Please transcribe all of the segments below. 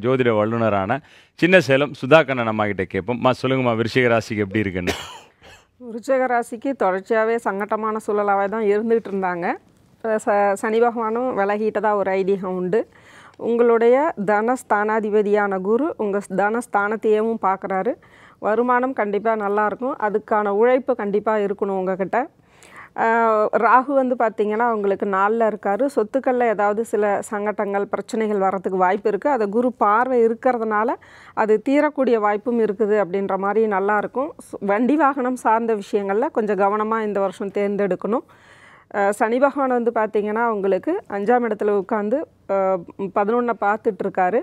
ஜோதிட வல்லுநரான சின்ன சேலம் சுதாகண்ணன் அம்மா கிட்ட கேட்போம். சொல்லுங்கம்மா, விருச்சிக ராசிக்கு எப்படி இருக்குன்னு? விருச்சிக ராசிக்கு தொடர்ச்சியாகவே சங்கட்டமான சூழலாகவே தான் இருந்துகிட்டு இருந்தாங்க. சனி பகவானும் விலகிட்டதாக ஒரு ஐதீகம் உண்டு. உங்களுடைய தனஸ்தானாதிபதியான குரு உங்கள் தனஸ்தானத்தையும் பார்க்குறாரு. வருமானம் கண்டிப்பாக நல்லாயிருக்கும். அதுக்கான உழைப்பு கண்டிப்பாக இருக்கணும் உங்கள்கிட்ட. ராகு வந்து பார்த்திங்கன்னா உங்களுக்கு 4ல் இருக்கார். சொத்துக்களில் ஏதாவது சில சங்கடங்கள் பிரச்சனைகள் வர்றதுக்கு வாய்ப்பு இருக்குது. அதை குரு பார்வை இருக்கிறதுனால அது தீரக்கூடிய வாய்ப்பும் இருக்குது அப்படின்ற மாதிரி நல்லாயிருக்கும். வண்டி வாகனம் சார்ந்த விஷயங்களில் கொஞ்சம் கவனமாக இந்த வருஷம் தேர்ந்தெடுக்கணும். சனி பகவான் வந்து பார்த்திங்கன்னா உங்களுக்கு 5ஆம் இடத்துல உட்காந்து 11 பார்த்துட்ருக்காரு.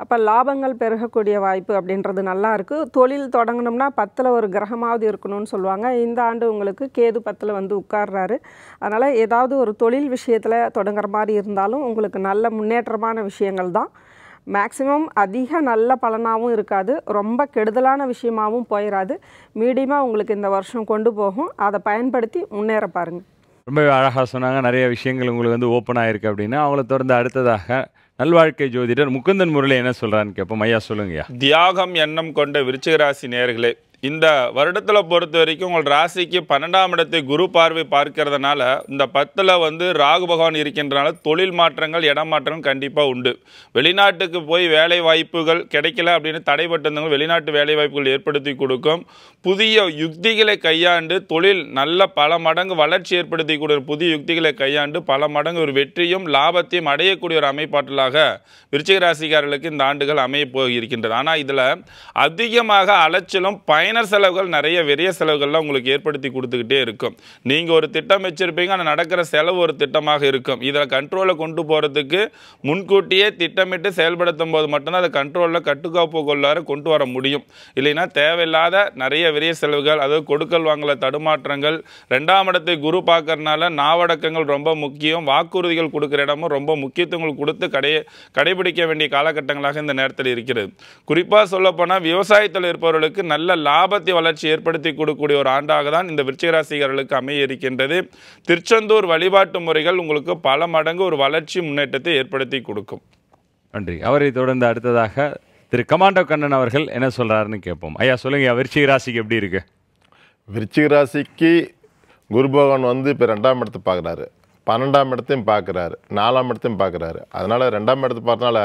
அப்போ லாபங்கள் பெருகக்கூடிய வாய்ப்பு அப்படின்றது நல்லா இருக்குது. தொழில் தொடங்கணும்னா 10ல் ஒரு கிரகமாவது இருக்கணும்னு சொல்லுவாங்க. இந்த ஆண்டு உங்களுக்கு கேது 10ல் வந்து உட்கார்றாரு. அதனால் ஏதாவது ஒரு தொழில் விஷயத்தில் தொடங்குற மாதிரி இருந்தாலும் உங்களுக்கு நல்ல முன்னேற்றமான விஷயங்கள் தான். மேக்ஸிமம் அதிக நல்ல பலனாகவும் இருக்காது, ரொம்ப கெடுதலான விஷயமாகவும் போயிடாது. மீடியமாக உங்களுக்கு இந்த வருஷம் கொண்டு போகும். அதை பயன்படுத்தி முன்னேற பாருங்கள். ரொம்பவே அழகாக சொன்னாங்க. நிறைய விஷயங்கள் உங்களுக்கு வந்து ஓப்பன் ஆகிருக்கு அப்படின்னா. அவங்கள தொடர்ந்து அடுத்ததாக நல்வாழ்க்கை ஜோதிடர் முகுந்தன் முரளி என்ன சொல்கிறான்னு கேட்போம். ஐயா சொல்லுங்கய்யா. தியாகம் எண்ணம் கொண்ட விருச்சிக ராசி நேயர்களே, இந்த வருடத்தில் பொறுத்த வரைக்கும் உங்கள் ராசிக்கு 12ஆம் இடத்தை குரு பார்வை பார்க்கறதுனால இந்த 10ல் வந்து ராகு பகவான் இருக்கின்றனால தொழில் மாற்றங்கள் இடமாற்றங்கள் கண்டிப்பாக உண்டு. வெளிநாட்டுக்கு போய் வேலை வாய்ப்புகள் கிடைக்கல அப்படின்னு தடைப்பட்டிருந்தவங்க வெளிநாட்டு வேலை வாய்ப்புகள் ஏற்படுத்தி கொடுக்கும். புதிய யுக்திகளை கையாண்டு தொழில் நல்ல பல மடங்கு வளர்ச்சி ஏற்படுத்தி கூடிய புதிய யுக்திகளை கையாண்டு பல மடங்கு ஒரு வெற்றியும் லாபத்தையும் அடையக்கூடிய ஒரு அமைப்பாற்றலாக விருச்சிக ராசிக்காரர்களுக்கு இந்த ஆண்டுகள் அமைய போகிருக்கின்றது. ஆனால் இதில் அதிகமாக அலைச்சலும் பயண செலவுகள் நிறைய விரைய செலவுகள்லாம் உங்களுக்கு ஏற்படுத்தி கொடுத்துக்கிட்டே இருக்கும். நீங்கள் ஒரு திட்டம் வச்சுருப்பீங்க, ஆனால் நடக்கிற செலவு ஒரு திட்டமாக இருக்கும். இதில் கண்ட்ரோலை கொண்டு போகிறதுக்கு முன்கூட்டியே திட்டமிட்டு செயல்படுத்தும் போது மட்டும்தான் அதை கண்ட்ரோலில் கட்டுக்காப்பு கொள்ளார கொண்டு வர முடியும். இல்லைன்னா தேவையில்லாத நிறைய விரைய செலவுகள், அதாவது கொடுக்கல் வாங்கல தடுமாற்றங்கள், 2ஆம் இடத்தை குரு பார்க்கறதுனால நாவடக்கங்கள் ரொம்ப முக்கியம். வாக்குறுதிகள் கொடுக்குற இடமும் ரொம்ப முக்கியத்துவங்கள் கொடுத்து கடைபிடிக்க வேண்டிய காலகட்டங்களாக இந்த நேரத்தில் இருக்கிறது. குறிப்பாக சொல்லப்போனால் விவசாயத்தில் இருப்பவர்களுக்கு நல்ல லாபத்தை வளர்ச்சி ஏற்படுத்தி கொடுக்கக்கூடிய ஒரு ஆண்டாக தான் இந்த விருச்சிக ராசிக்காரர்களுக்கு அமைய இருக்கின்றது. திருச்செந்தூர் வழிபாட்டு முறைகள் உங்களுக்கு பல மடங்கு ஒரு வளர்ச்சி முன்னேற்றத்தை ஏற்படுத்தி கொடுக்கும். நன்றி. அவரை தொடர்ந்து அடுத்ததாக திரு கமாண்டோ கண்ணன் அவர்கள் என்ன சொல்கிறாருன்னு கேட்போம். ஐயா சொல்லுங்க, விருச்சிக ராசிக்கு எப்படி இருக்கு? விருச்சிக ராசிக்கு குரு பகவான் வந்து இப்போ 2ஆம் இடத்தை பார்க்குறாரு, 12ஆம் இடத்தையும் பார்க்குறாரு, 4ஆம் இடத்தையும் பார்க்குறாரு. அதனால் 2ஆம் இடத்தை பார்த்தனால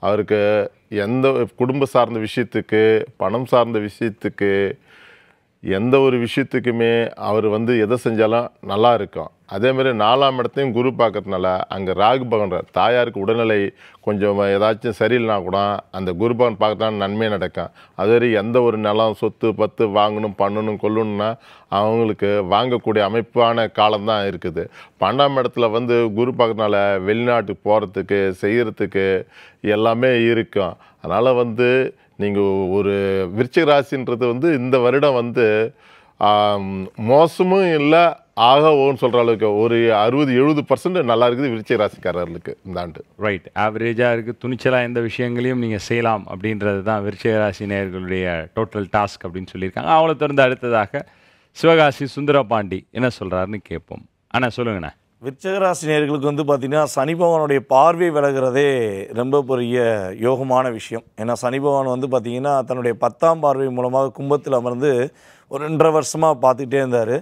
அவருக்கு எந்த குடும்ப சார்ந்த விஷயத்துக்கு, பணம் சார்ந்த விஷயத்துக்கு, எந்த ஒரு விஷயத்துக்குமே அவர் வந்து எதை செஞ்சாலும் நல்லா இருக்கும். அதேமாதிரி 4ஆம் இடத்தையும் குரு பார்க்கறதுனால அங்கே ராகு பகவான் தாயாருக்கு உடல்நிலை கொஞ்சம் ஏதாச்சும் சரியில்லைனா கூட அந்த குரு பகவான் பார்க்கறதுனால நன்மை நடக்கும். அதுவரை எந்த ஒரு நிலம் சொத்து பத்து வாங்கணும் பண்ணணும் கொள்ளணும்னா அவங்களுக்கு வாங்கக்கூடிய அமைப்பான காலம்தான் இருக்குது. 12ஆம் இடத்துல வந்து குரு பார்க்கறதுனால வெளிநாட்டுக்கு போகிறதுக்கு செய்கிறதுக்கு எல்லாமே இருக்கும். அதனால் வந்து நீங்கள் ஒரு விருச்சிக ராசின்றது வந்து இந்த வருடம் வந்து மோசமும் இல்லை ஆகவும் சொல்கிற அளவுக்கு ஒரு 60-70% நல்லா இருக்குது விருச்சிக ராசிக்காரர்களுக்கு இந்த ஆண்டு. ரைட், ஆவரேஜாக இருக்குது. துணிச்சலாக எந்த விஷயங்களையும் நீங்கள் செய்யலாம் அப்படின்றது தான் விருச்சிக ராசி நேயர்களுடைய டோட்டல் டாஸ்க் அப்படின்னு சொல்லியிருக்காங்க. அவங்கள தொடர்ந்து அடுத்ததாக சிவகாசி சுந்தரபாண்டி என்ன சொல்கிறாருன்னு கேட்போம். அண்ணா சொல்லுங்கண்ணா. விருச்சிக ராசி நேயர்களுக்கு வந்து பார்த்திங்கன்னா சனி பகவானுடைய பார்வை விலகிறதே ரொம்ப பெரிய யோகமான விஷயம். ஏன்னா சனி பகவான் வந்து பார்த்திங்கன்னா தன்னுடைய 10ஆம் பார்வை மூலமாக கும்பத்தில் அமர்ந்து ஒரு 2.5 வருஷமாக பார்த்துக்கிட்டே இருந்தார்.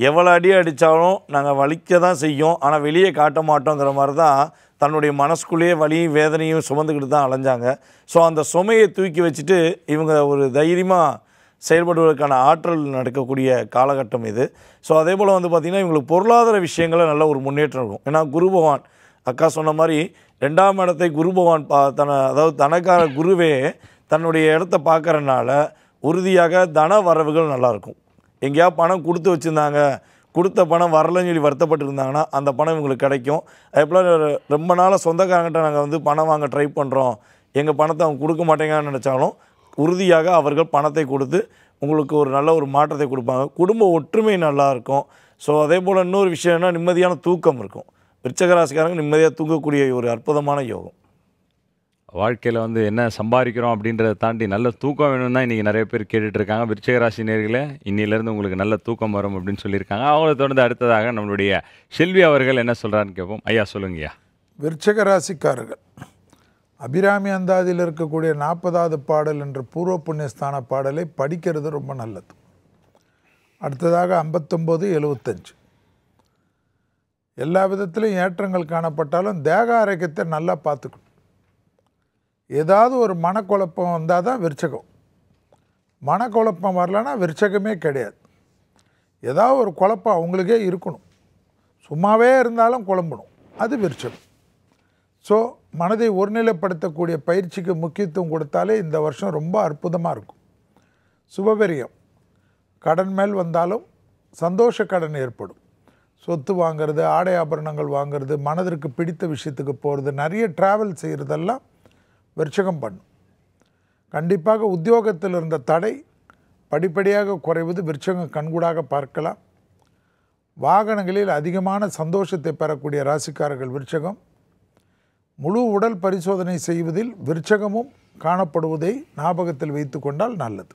எவ்வளோ அடி அடித்தாலும் நாங்கள் வலிக்க தான் செய்யும், ஆனால் வெளியே காட்ட மாட்டோங்கிற மாதிரி தான் தன்னுடைய மனசுக்குள்ளேயே வலியும் வேதனையும் சுமந்துக்கிட்டு தான் அலைஞ்சாங்க. ஸோ அந்த சுமையை தூக்கி வச்சுட்டு இவங்க ஒரு தைரியமாக செயல்படுவதற்கான ஆற்றல் நடக்கக்கூடிய காலகட்டம் இது. ஸோ அதே போல் வந்து பார்த்திங்கன்னா இவங்களுக்கு பொருளாதார விஷயங்களில் நல்ல ஒரு முன்னேற்றம் இருக்கும். ஏன்னா குரு பகவான் அக்கா சொன்ன மாதிரி 2ஆம் இடத்தை குரு பகவான் அதாவது தனக்கார குருவே தன்னுடைய இடத்த பார்க்கறனால உறுதியாக தன வரவுகள் நல்லாயிருக்கும். எங்கேயா பணம் கொடுத்து வச்சுருந்தாங்க, கொடுத்த பணம் வரலன்னு சொல்லி வருத்தப்பட்டு இருந்தாங்கன்னா அந்த பணம் இவங்களுக்கு கிடைக்கும். அதே போல் ரொம்ப நாளாக சொந்தக்காரங்கிட்ட நாங்கள் வந்து பணம் வாங்க ட்ரை பண்ணுறோம், எங்கள் பணத்தை அவங்க கொடுக்க மாட்டேங்கன்னு நினச்சாலும் உறுதியாக அவர்கள் பணத்தை கொடுத்து உங்களுக்கு ஒரு நல்ல ஒரு மாற்றத்தை கொடுப்பாங்க. குடும்ப ஒற்றுமை நல்லாயிருக்கும். ஸோ அதே போல் இன்னொரு விஷயம்னா நிம்மதியான தூக்கம் இருக்கும். விருச்சிக ராசிக்காரங்க நிம்மதியாக தூங்கக்கூடிய ஒரு அற்புதமான யோகம். வாழ்க்கையில் வந்து என்ன சம்பாதிக்கிறோம் அப்படின்றத தாண்டி நல்ல தூக்கம் வேணும்னு தான் இன்றைக்கி நிறைய பேர் கேட்டுட்ருக்காங்க. விருச்சிக ராசி நேயர்களே, இன்னிலேருந்து உங்களுக்கு நல்ல தூக்கம் வரும் அப்படின்னு சொல்லியிருக்காங்க. அவங்கள தொடர்ந்து அடுத்ததாக நம்மளுடைய செல்வி அவர்கள் என்ன சொல்கிறான்னு கேட்போம். ஐயா சொல்லுங்கய்யா. விருச்சிக ராசிக்காரர்கள் அபிராமி அந்தாதியில் இருக்கக்கூடிய 40வது பாடல் என்ற பூர்வ புண்ணியஸ்தான பாடலை படிக்கிறது ரொம்ப நல்லது. அடுத்ததாக 59, 75 எல்லா விதத்திலும் ஏற்றங்கள் காணப்பட்டாலும் தேக ஆரோக்கியத்தை நல்லா பார்த்துக்கணும். ஏதாவது ஒரு மனக்குழப்பம் வந்தால் தான் விருச்சகம். மனக்குழப்பம் வரலன்னா விருச்சகமே கிடையாது. ஏதாவது ஒரு குழப்பம் அவங்களுக்கே இருக்கணும். சும்மாவே இருந்தாலும் குழம்பணும், அது விருச்சகம். ஸோ மனதை ஒருநிலைப்படுத்தக்கூடிய பயிற்சிக்கு முக்கியத்துவம் கொடுத்தாலே இந்த வருஷம் ரொம்ப அற்புதமாக இருக்கும். சுபபெரியம் கடன் மேல் வந்தாலும் சந்தோஷ கடன் ஏற்படும். சொத்து வாங்கிறது, ஆடை ஆபரணங்கள் வாங்கிறது, மனதிற்கு பிடித்த விஷயத்துக்கு போகிறது, நிறைய ட்ராவல் செய்கிறதெல்லாம் விருச்சகம் பண்ணும். கண்டிப்பாக உத்தியோகத்தில் இருந்த தடை படிப்படியாக குறைவது விருச்சகம் கண்கூடாக பார்க்கலாம். வாகனங்களில் அதிகமான சந்தோஷத்தை பெறக்கூடிய ராசிக்காரர்கள் விருச்சகம். முழு உடல் பரிசோதனை செய்வதில் விருச்சகமும் காணப்படுவதை ஞாபகத்தில் வைத்து கொண்டால் நல்லது.